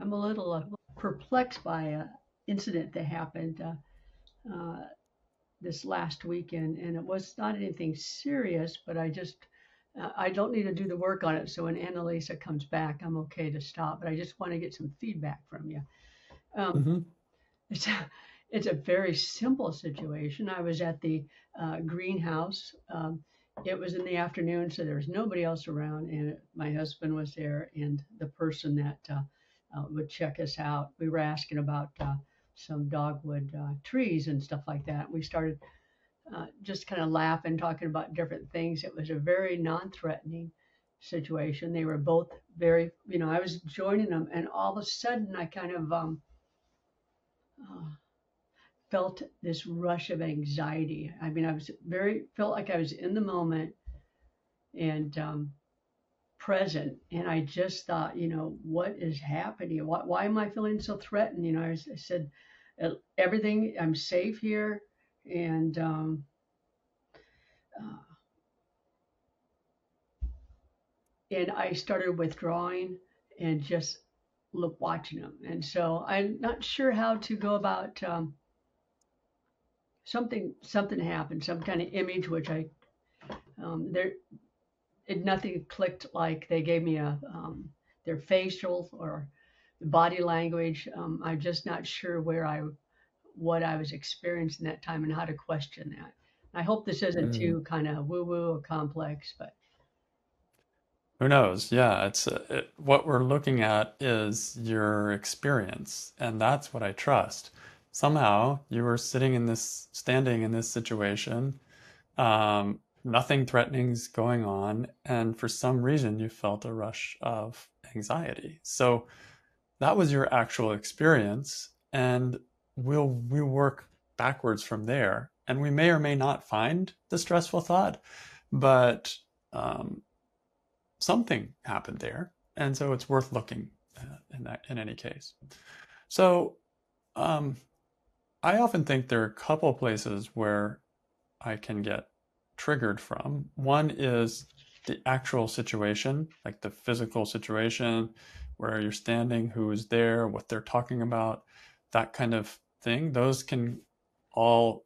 I'm a little perplexed by an incident that happened uh, this last weekend, and it was not anything serious, but I don't need to do the work on it. So when Annalisa comes back, I'm okay to stop. But I just want to get some feedback from you. Um, Hmm. it's a, it's a very simple situation. I was at the greenhouse. It was in the afternoon, so there was nobody else around, and my husband was there, and the person that would check us out. We were asking about some dogwood trees and stuff like that. We started just kind of laughing, talking about different things. It was a very non-threatening situation. They were both very, I was joining them, and all of a sudden, I kind of uh, felt this rush of anxiety. I mean, felt like I was in the moment and present. And I just thought, what is happening? Why am I feeling so threatened? I said, everything, I'm safe here. And, uh, and I started withdrawing and just watching them. And so I'm not sure how to go about something happened, some kind of image, which there, nothing clicked like they gave me their facial or the body language. I'm just not sure what I was experiencing that time and how to question that. I hope this isn't too kind of woo woo or complex, but Who knows? Yeah, what we're looking at is your experience, and that's what I trust. Somehow you were standing in this situation, nothing threatening's going on, and for some reason you felt a rush of anxiety. So that was your actual experience, and we work backwards from there. And we may or may not find the stressful thought, but um, something happened there, and so it's worth looking in any case. So um, I often think there are a couple places where I can get triggered from. One is the actual situation, like the physical situation where you're standing, who is there, what they're talking about, that kind of thing. Those can all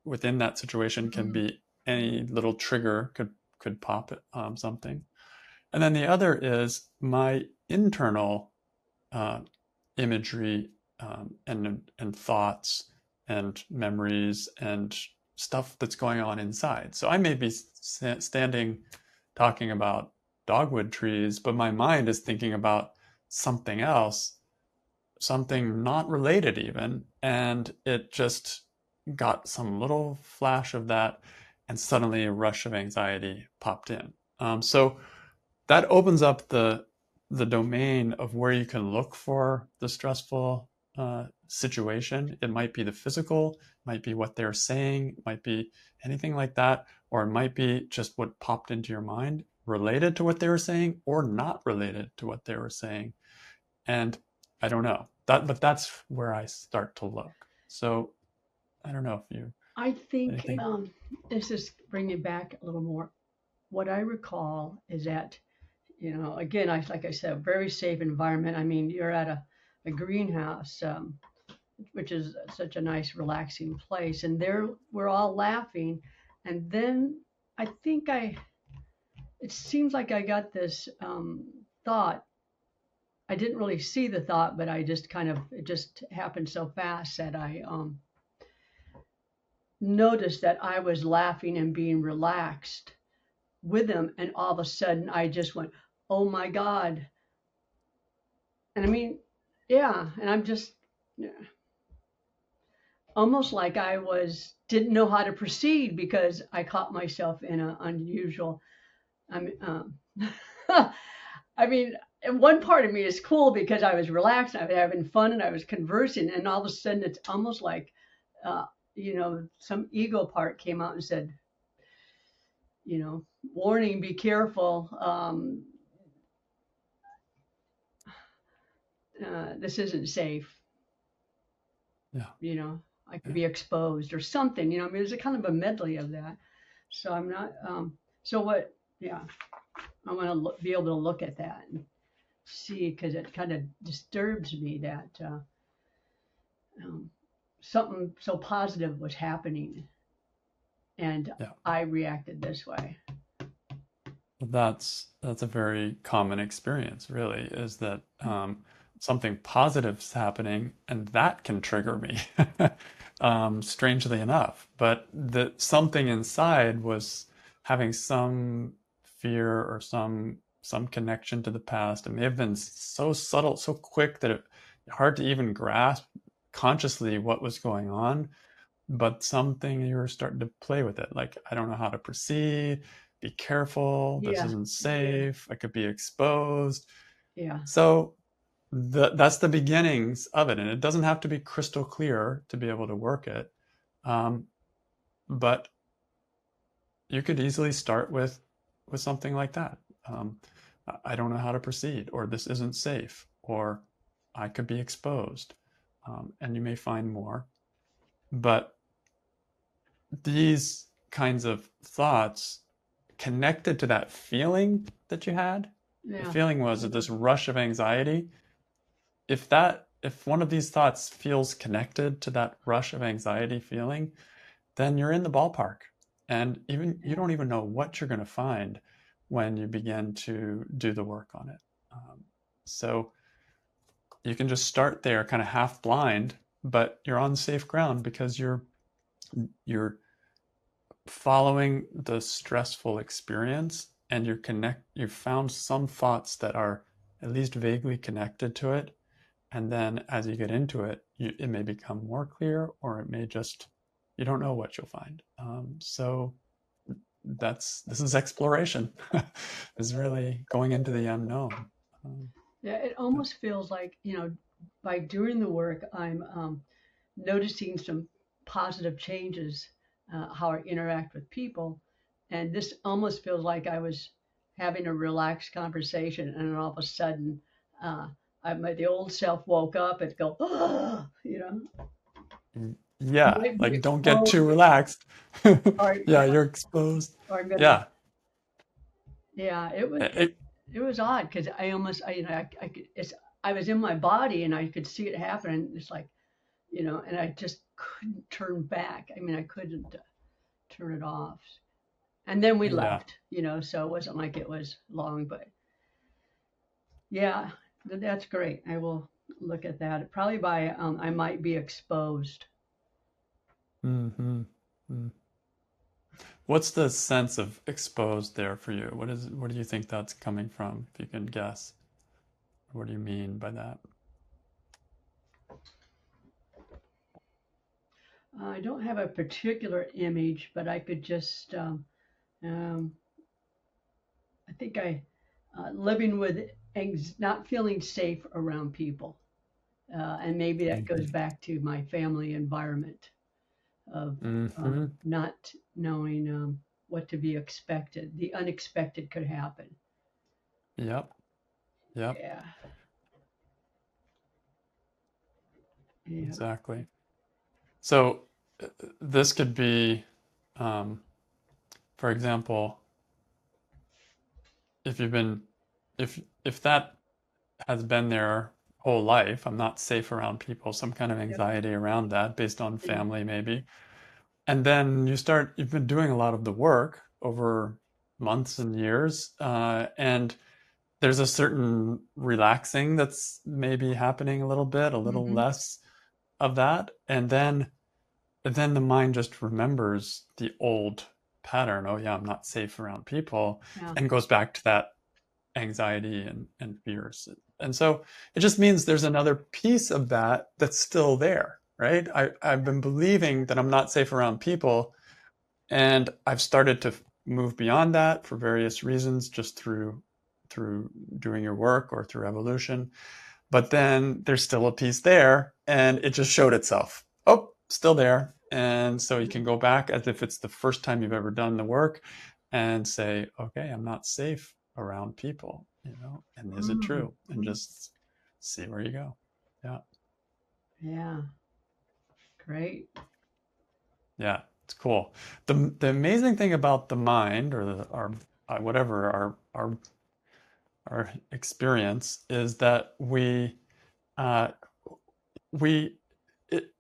within that situation can be any little trigger could pop it, something. And then the other is my internal uh, imagery, and thoughts and memories and stuff that's going on inside. So I may be standing talking about dogwood trees, but my mind is thinking about something else, something not related even, and it just got some little flash of that, and suddenly a rush of anxiety popped in. So that opens up the domain of where you can look for the stressful situation. It might be the physical, might be what they're saying, might be anything like that, or it might be just what popped into your mind related to what they were saying or not related to what they were saying. And I don't know that, but that's where I start to look. So I don't know if you I think anything. this is bringing back a little more. What I recall is that, again, like I said, a very safe environment. I mean, you're at a greenhouse, which is such a nice, relaxing place, and there we're all laughing, and then I think it seems like I got this thought. I didn't really see the thought, but it just happened so fast that I noticed that I was laughing and being relaxed with them, and all of a sudden I just went, "Oh my God!" And I mean, yeah, and I'm just yeah, almost like I was didn't know how to proceed because I caught myself in an unusual. I mean, I mean, and one part of me is cool because I was relaxed, I was having fun, and I was conversing, and all of a sudden it's almost like, uh, some ego part came out and said, warning, be careful. This isn't safe. Yeah, I could yeah. be exposed or something. I mean, there's a kind of a medley of that. So I'm not. So what? Yeah, I want to be able to look at that. see, because it kind of disturbs me that um, something so positive was happening, and Yeah. I reacted this way. That's a very common experience, really, is that something positive's happening, and that can trigger me, strangely enough. But that something inside was having some fear or some connection to the past. It may have been so subtle, so quick that it hard to even grasp consciously what was going on, but something you were starting to play with it. Like, I don't know how to proceed, be careful, this Yeah, isn't safe, I could be exposed. yeah, So that's the beginnings of it. And it doesn't have to be crystal clear to be able to work it. Um, but you could easily start with something like that. Um, I don't know how to proceed, or this isn't safe, or I could be exposed. And you may find more. But these kinds of thoughts connected to that feeling that you had, the yeah, feeling was that this rush of anxiety, if one of these thoughts feels connected to that rush of anxiety feeling, then you're in the ballpark. And even you yeah, don't even know what you're going to find when you begin to do the work on it. So you can just start there kind of half blind, but you're on safe ground because you're following the stressful experience, and you've found some thoughts that are at least vaguely connected to it, and then as you get into it, it may become more clear, or it may just, you don't know what you'll find. So this is exploration. Is really going into the unknown. um, yeah. It almost feels like, by doing the work, I'm noticing some positive changes, how I interact with people. And this almost feels like I was having a relaxed conversation, and then all of a sudden, uh, the old self woke up and go, oh, yeah, might be like don't get exposed, too relaxed. or Yeah, you're exposed. or I'm gonna, Yeah. yeah. It was It, it was odd because I almost, I could, I was in my body and I could see it happen. It's like, and I just couldn't turn back. I mean, I couldn't turn it off. And then we yeah. left, so it wasn't like it was long, but yeah, that's great. I will look at that. Probably by, I might be exposed. Hmm. What's the sense of exposed there for you? What do you think that's coming from, if you can guess? What do you mean by that? I don't have a particular image, but I could just, um, I think living with not feeling safe around people. And maybe that goes Hmm. back to my family environment of Hmm. not knowing what to be expected. The unexpected could happen. Yep. Yep. Yeah, yeah. Exactly. So this could be, um, for example, if you've been, if that has been their whole life, I'm not safe around people, some kind of Yep. anxiety around that based on Yeah. family maybe. And then you've been doing a lot of the work over months and years, and there's a certain relaxing that's maybe happening a little bit, a little Hmm. less of that. And then the mind just remembers the old pattern. Oh yeah, I'm not safe around people, Yeah. and goes back to that anxiety and fears. And so it just means there's another piece of that that's still there, right? I've been believing that I'm not safe around people, and I've started to move beyond that for various reasons, just through doing your work or through evolution. But then there's still a piece there, and it just showed itself. Oh, still there. And so you can go back as if it's the first time you've ever done the work and say, okay, I'm not safe around people, and is it Mm. true? And just see where you go. Yeah. Yeah. Great. Yeah. It's cool. The amazing thing about the mind, or whatever, our experience is that uh, we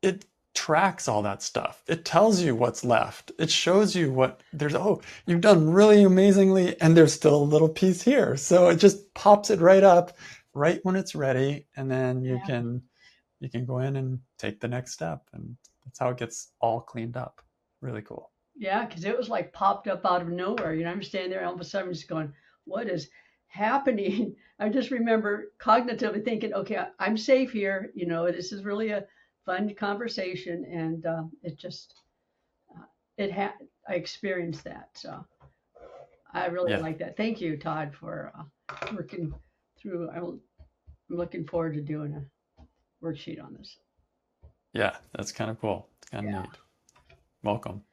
it tracks all that stuff. It tells you what's left. It shows you what there's. Oh, you've done really amazingly, and there's still a little piece here. So it just pops it right up, right when it's ready, and then Yeah. you can go in and take the next step, and that's how it gets all cleaned up. Really cool. Yeah, because it was like popped up out of nowhere. I'm standing there, all of a sudden, just going, "What is happening?" I just remember cognitively thinking, "Okay, I'm safe here. This is really a fun conversation," and it just it had I experienced that, so I really Yeah, like that. Thank you, Todd, for working through. I'm looking forward to doing a worksheet on this. yeah, that's kind of cool. It's kind of Yeah. neat. Welcome.